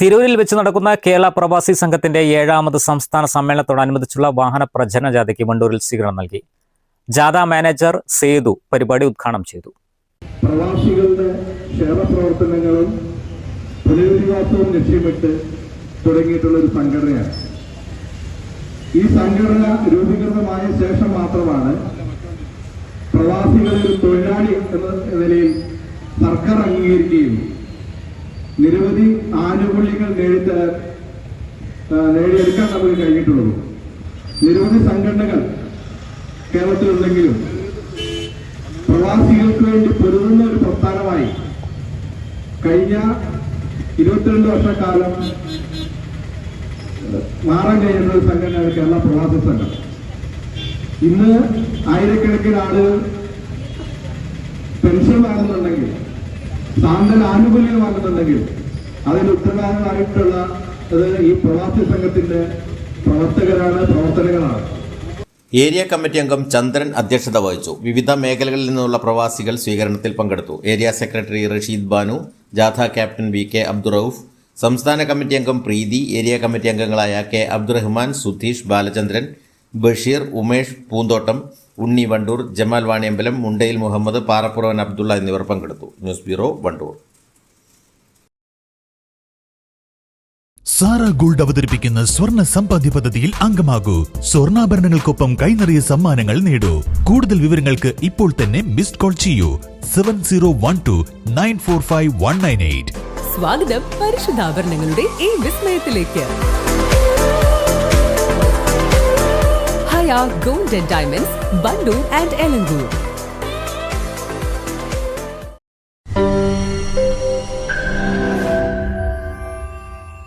തിരൂരിൽ വെച്ച് നടക്കുന്ന കേരള പ്രവാസി സംഘത്തിന്റെ 7ാമത് സംസ്ഥാന സമ്മേളനത്തോടനുബന്ധിച്ചുള്ള വാഹന പ്രചരണ ജാഥയ്ക്ക് വണ്ടൂരിൽ സ്വീകരണം നൽകി. ജാഥ മാനേജർ സേതു പരിപാടി ഉദ്ഘാടനം ചെയ്തു. പ്രവാസികളുടെ ക്ഷേമ പ്രവർത്തനങ്ങളും പുനരധിവാസവും ലക്ഷ്യമിട്ട് തുടങ്ങിയിട്ടുള്ള ഒരു സംഘടനയാണ്. ഈ സംഘടന രൂപീകൃതമായ ശേഷം മാത്രമാണ് പ്രവാസികളെ ഒരു തൊഴിലാളി എന്ന നിലയിൽ സർക്കാർ അംഗീകരിക്കുകയും നിരവധി ആനുകൂല്യങ്ങൾ നേടിയെടുക്കാൻ നമുക്ക് കഴിഞ്ഞിട്ടുള്ളത്. നിരവധി സംഘടനകൾ കേരളത്തിലുണ്ടെങ്കിലും പ്രവാസികൾക്ക് വേണ്ടി പൊരുതുന്ന ഒരു പ്രസ്ഥാനമായി കഴിഞ്ഞ 22 വർഷക്കാലം മാറാൻ കഴിയുന്ന ഒരു സംഘടനയാണ് കേരള പ്രവാസി സംഘം. ഇന്ന് ആയിരക്കണക്കിന് ആളുകൾ പെൻഷൻ വാങ്ങുന്നുണ്ടെങ്കിൽ, സാന്ത്വന ആനുകൂല്യം വാങ്ങുന്നുണ്ടെങ്കിൽ അതിന് ഉത്തരവാദികളായിട്ടുള്ള ഈ പ്രവാസി സംഘത്തിന്റെ പ്രവർത്തനങ്ങളാണ്. ഏരിയ കമ്മിറ്റി അംഗം ചന്ദ്രൻ അധ്യക്ഷത വഹിച്ചു. വിവിധ മേഖലകളിൽ നിന്നുള്ള പ്രവാസികൾ സ്വീകരണത്തിൽ പങ്കെടുത്തു. ഏരിയ സെക്രട്ടറി റഷീദ് ബാനു, ജാഥ ക്യാപ്റ്റൻ വി കെ അബ്ദുറൌഫ്, സംസ്ഥാന കമ്മിറ്റി അംഗം പ്രീതി, ഏരിയ കമ്മിറ്റി അംഗങ്ങളായ കെ അബ്ദുറഹ്മാൻ, സുധീഷ്, ബാലചന്ദ്രൻ, ബഷീർ, ഉമേഷ് പൂന്തോട്ടം, ഉണ്ണി വണ്ടൂർ, ജമാൽ വാണിയമ്പലം, മുണ്ടയിൽ മുഹമ്മദ്, പാറപ്പുറവൻ അബ്ദുള്ള എന്നിവർ പങ്കെടുത്തു. News bureau, Wandoor. Sara Gold അവതരിപ്പിക്കുന്ന സ്വർണ്ണ സമ്പാദ്യ പദ്ധതിയിൽ അംഗമാകൂ. സ്വർണ്ണാഭരണങ്ങൾക്കൊപ്പം കൈനിറിയ സമ്മാനങ്ങൾ നേടൂ. കൂടുതൽ വിവരങ്ങൾക്ക് ഇപ്പോൾ തന്നെ മിസ്ഡ് കോൾ ചെയ്യൂ 7012945198. സ്വാഗതം പരിശുദ്ധാഭരണങ്ങളുടെ ഈ വിസ്മയത്തിലേക്ക്. ഹയ ഗോൾഡ് ആൻഡ് ഡയമണ്ട്സ്, ബണ്ടൂർ ആൻഡ് എലങ്കൂർ.